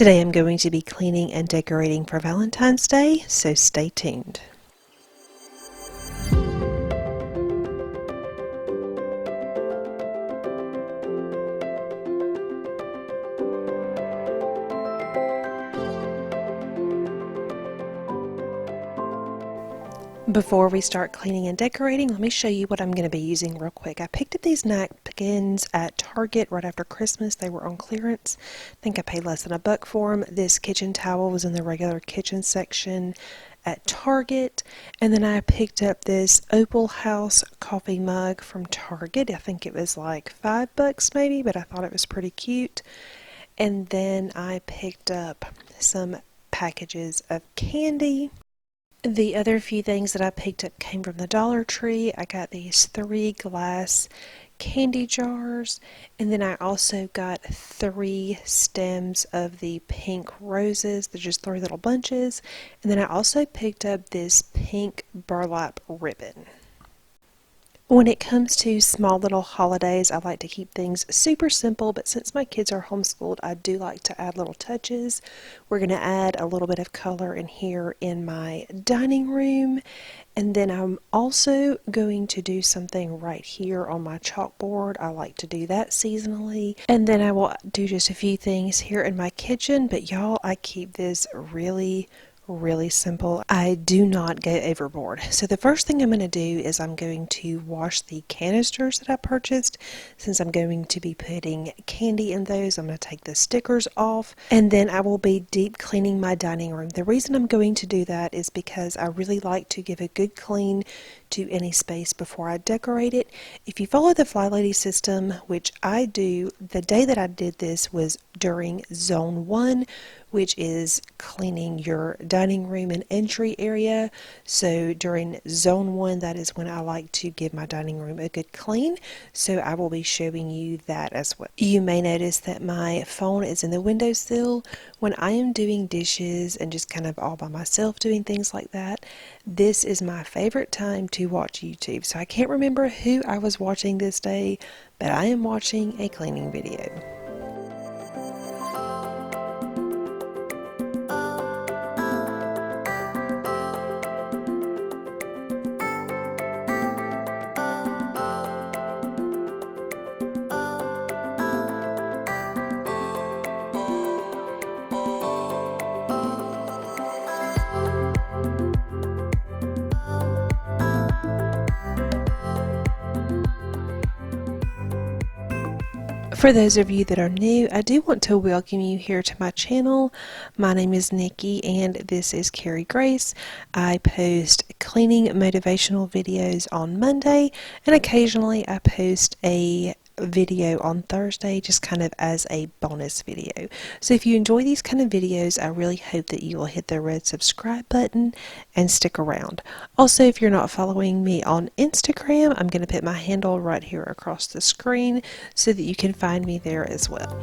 Today I'm going to be cleaning and decorating for Valentine's Day, so stay tuned. Before we start cleaning and decorating, let me show you what I'm going to be using real quick. I picked up these napkins at Target right after Christmas. They were on clearance. I think I paid less than $1 for them. This kitchen towel was in the regular kitchen section at Target. And then I picked up this Opal House coffee mug from Target. I think it was like $5 maybe, but I thought it was pretty cute. And then I picked up some packages of candy. The other few things that I picked up came from the Dollar Tree. I got these 3 glass candy jars, and then I also got 3 stems of the pink roses. They're just 3 little bunches. And then I also picked up this pink burlap ribbon. When it comes to small little holidays, I like to keep things super simple, but since my kids are homeschooled, I do like to add little touches. We're going to add a little bit of color in here in my dining room, and then I'm also going to do something right here on my chalkboard. I like to do that seasonally, and then I will do just a few things here in my kitchen, but y'all, I keep this really simple. I do not go overboard. So the first thing I'm going to do is I'm going to wash the canisters that I purchased. Since I'm going to be putting candy in those, I'm going to take the stickers off, and then I will be deep cleaning my dining room. The reason I'm going to do that is because I really like to give a good clean to any space before I decorate it. If you follow the Flylady system, which I do, the day that I did this was during Zone 1, which is cleaning your dining room and entry area. So during Zone 1, that is when I like to give my dining room a good clean. So I will be showing you that as well. You may notice that my phone is in the windowsill. When I am doing dishes and just kind of all by myself doing things like that, this is my favorite time to watch YouTube. So I can't remember who I was watching this day, but I am watching a cleaning video. For those of you that are new, I do want to welcome you here to my channel. My name is Nikki and this is Carry Grace. I post cleaning motivational videos on Monday, and occasionally I post a video on Thursday just kind of as a bonus video. So if you enjoy these kind of videos, I really hope that you will hit the red subscribe button and stick around. Also, if you're not following me on Instagram, I'm going to put my handle right here across the screen so that you can find me there as well.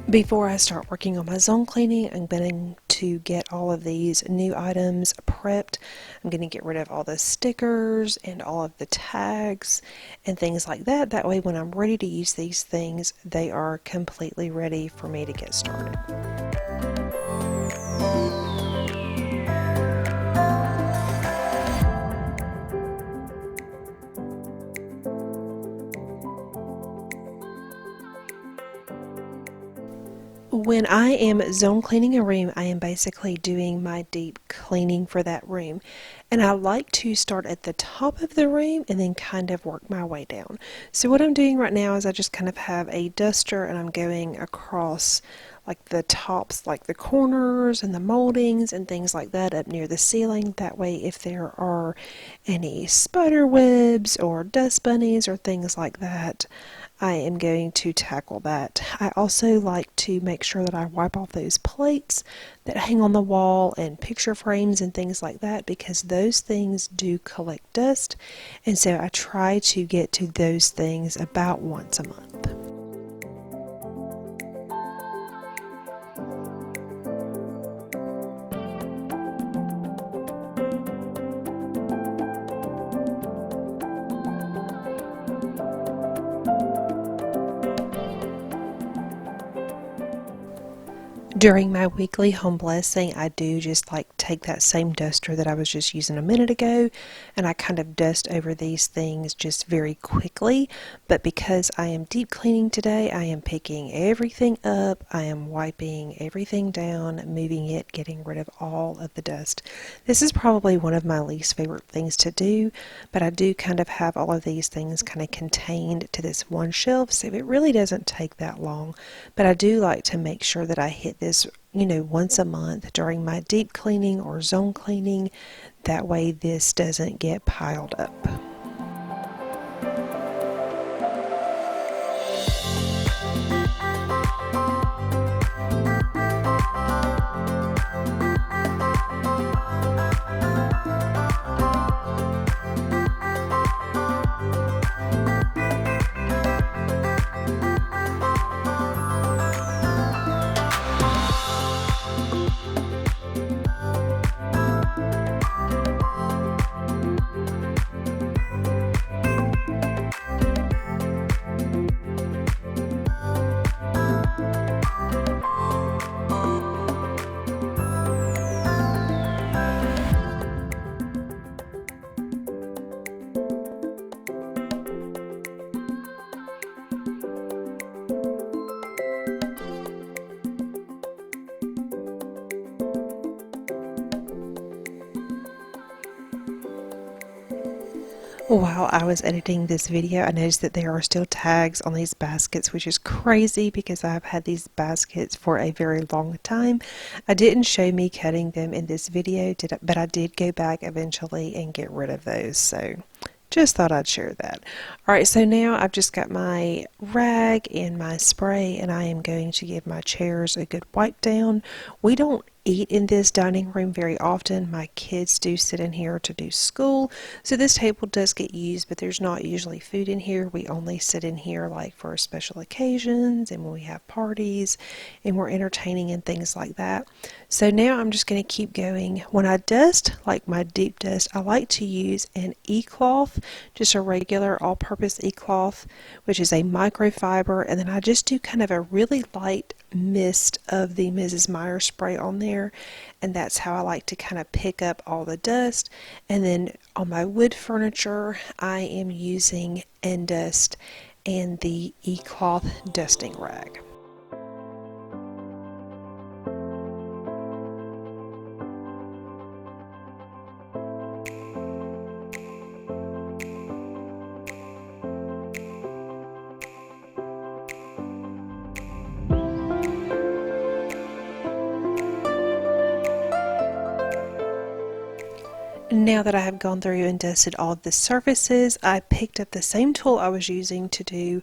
Before I start working on my zone cleaning, I'm going to get all of these new items prepped. I'm going to get rid of all the stickers and all of the tags and things like that. That way when I'm ready to use these things, they are completely ready for me to get started. When I am zone cleaning a room, I am basically doing my deep cleaning for that room. And I like to start at the top of the room and then kind of work my way down. So what I'm doing right now is I just kind of have a duster and I'm going across like the tops, like the corners and the moldings and things like that up near the ceiling. That way if there are any spider webs or dust bunnies or things like that, I am going to tackle that. I also like to make sure that I wipe off those plates that hang on the wall and picture frames and things like that, because those things do collect dust, and so I try to get to those things about once a month. During my weekly home blessing, I do just like take that same duster that I was just using a minute ago, and I kind of dust over these things just very quickly. But because I am deep cleaning today, I am picking everything up, I am wiping everything down, moving it, getting rid of all of the dust. This is probably one of my least favorite things to do, but I do kind of have all of these things kind of contained to this one shelf, so it really doesn't take that long. But I do like to make sure that I hit this, once a month during my deep cleaning or zone cleaning. That way this doesn't get piled up. While I was editing this video, I noticed that there are still tags on these baskets, which is crazy because I've had these baskets for a very long time. I didn't show me cutting them in this video, but I did go back eventually and get rid of those. So just thought I'd share that. Alright, so now I've just got my rag and my spray, and I am going to give my chairs a good wipe down. We don't eat in this dining room very often. My kids do sit in here to do school, so this table does get used, but there's not usually food in here. We only sit in here like for special occasions and when we have parties and we're entertaining and things like that. So now I'm just going to keep going. When I dust, like my deep dust, I like to use an e-cloth, just a regular all-purpose e-cloth, which is a microfiber, and then I just do kind of a really light mist of the Mrs. Meyer spray on there, and that's how I like to kind of pick up all the dust. And then on my wood furniture, I am using Endust and the e-cloth dusting rag. Now that I have gone through and dusted all of the surfaces, I picked up the same tool I was using to do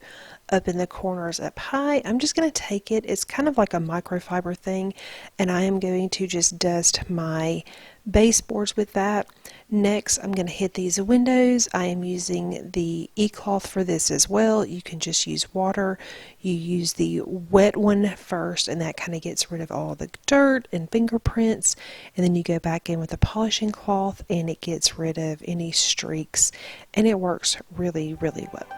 up in the corners up high. I'm just going to take it, it's kind of like a microfiber thing, and I am going to just dust my baseboards with that. Next, I'm going to hit these windows. I am using the e-cloth for this as well. You can just use water. You use the wet one first, and that kind of gets rid of all the dirt and fingerprints, and then you go back in with a polishing cloth and it gets rid of any streaks, and it works really, really well.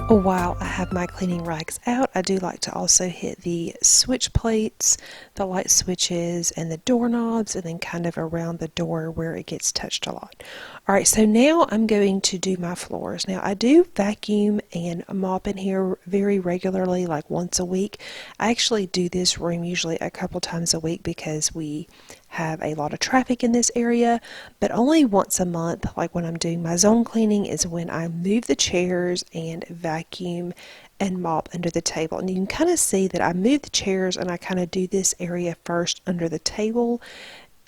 While I have my cleaning rags out, I do like to also hit the switch plates, the light switches, and the doorknobs, and then kind of around the door where it gets touched a lot. Alright, so now I'm going to do my floors. Now I do vacuum and mop in here very regularly, like once a week. I actually do this room usually a couple times a week because we have a lot of traffic in this area, but only once a month, like when I'm doing my zone cleaning, is when I move the chairs and vacuum and mop under the table. And you can kind of see that I move the chairs and I kind of do this area first under the table,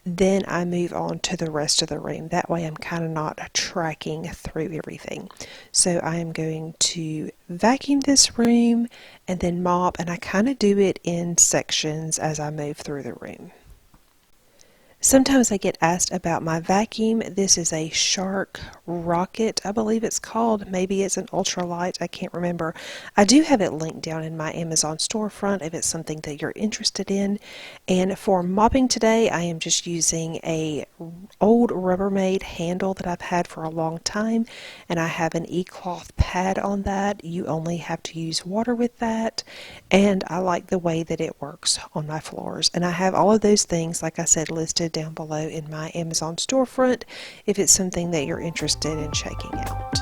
then I move on to the rest of the room. That way I'm kind of not tracking through everything. So I am going to vacuum this room and then mop, and I kind of do it in sections as I move through the room. Sometimes I get asked about my vacuum. This is a Shark Rocket, I believe it's called. Maybe it's an ultralight, I can't remember. I do have it linked down in my Amazon storefront if it's something that you're interested in. And for mopping today, I am just using a old Rubbermaid handle that I've had for a long time, and I have an e-cloth pad on that. You only have to use water with that, and I like the way that it works on my floors. And I have all of those things, like I said, listed down below in my Amazon storefront if it's something that you're interested in checking out.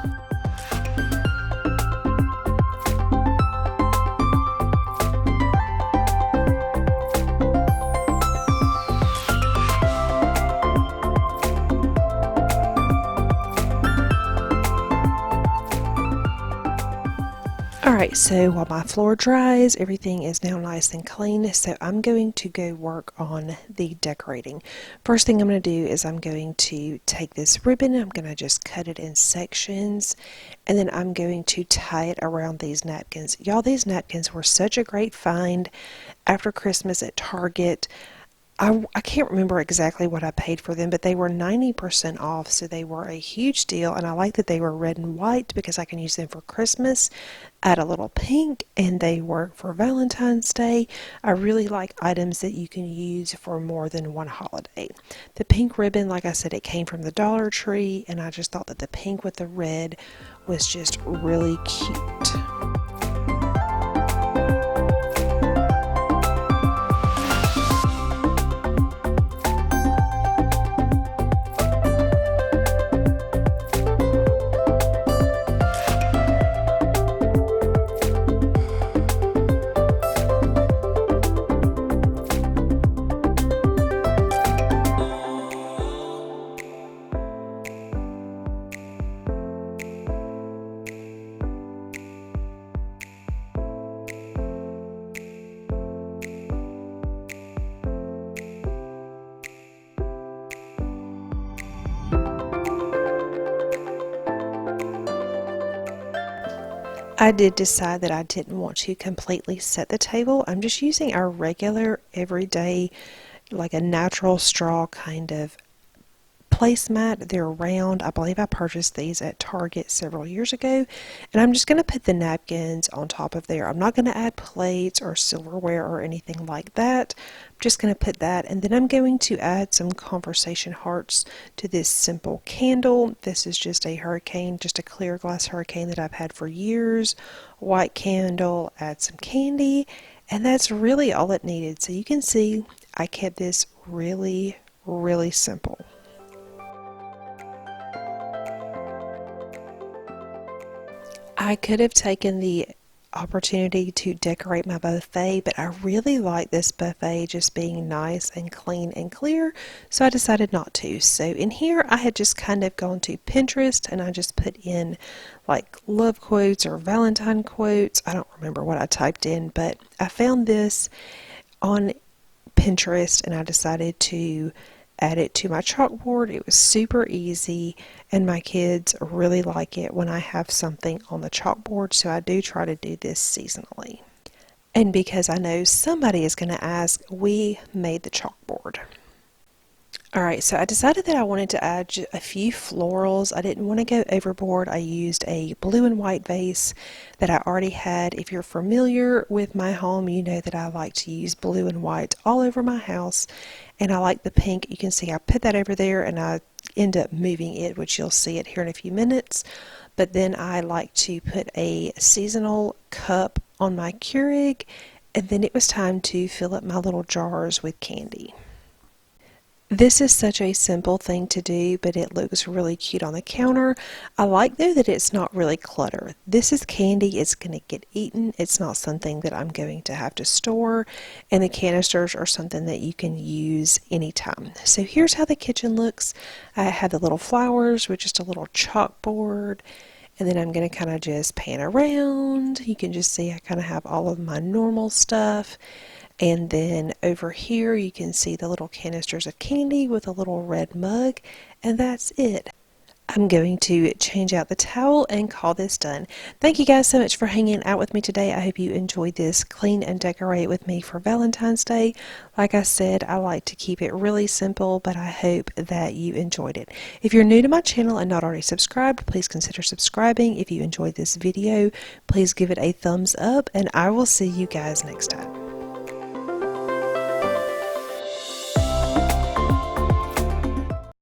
Alright, so while my floor dries, everything is now nice and clean, so I'm going to go work on the decorating. First thing I'm going to do is I'm going to take this ribbon, I'm going to just cut it in sections, and then I'm going to tie it around these napkins. Y'all, these napkins were such a great find after Christmas at Target. I can't remember exactly what I paid for them, but they were 90% off, so they were a huge deal, and I like that they were red and white because I can use them for Christmas, add a little pink, and they work for Valentine's Day. I really like items that you can use for more than one holiday. The pink ribbon, like I said, it came from the Dollar Tree, and I just thought that the pink with the red was just really cute. I did decide that I didn't want to completely set the table. I'm just using our regular, everyday, like a natural straw kind of placemat. They're round. I believe I purchased these at Target several years ago. And I'm just going to put the napkins on top of there. I'm not going to add plates or silverware or anything like that. I'm just going to put that. And then I'm going to add some conversation hearts to this simple candle. This is just a hurricane, just a clear glass hurricane that I've had for years. White candle, add some candy. And that's really all it needed. So you can see I kept this really, really simple. I could have taken the opportunity to decorate my buffet, but I really like this buffet just being nice and clean and clear, so I decided not to. So in here I had just kind of gone to Pinterest and I just put in like love quotes or Valentine quotes. I don't remember what I typed in, but I found this on Pinterest and I decided to add it to my chalkboard. It was super easy, and my kids really like it when I have something on the chalkboard, so I do try to do this seasonally. And because I know somebody is going to ask, we made the chalkboard. Alright, so I decided that I wanted to add a few florals. I didn't want to go overboard. I used a blue and white vase that I already had. If you're familiar with my home, you know that I like to use blue and white all over my house. And I like the pink. You can see I put that over there and I end up moving it, which you'll see it here in a few minutes. But then I like to put a seasonal cup on my Keurig, and then it was time to fill up my little jars with candy. This is such a simple thing to do, but it looks really cute on the counter. I like though that it's not really clutter. This is candy, it's going to get eaten. It's not something that I'm going to have to store, and the canisters are something that you can use anytime. So here's how the kitchen looks. I have the little flowers with just a little chalkboard, and then I'm going to kind of just pan around. You can just see I kind of have all of my normal stuff. And then over here you can see the little canisters of candy with a little red mug, and that's it. I'm going to change out the towel and call this done. Thank you guys so much for hanging out with me today. I hope you enjoyed this clean and decorate with me for Valentine's Day. Like I said, I like to keep it really simple, but I hope that you enjoyed it. If you're new to my channel and not already subscribed, please consider subscribing. If you enjoyed this video, please give it a thumbs up, and I will see you guys next time.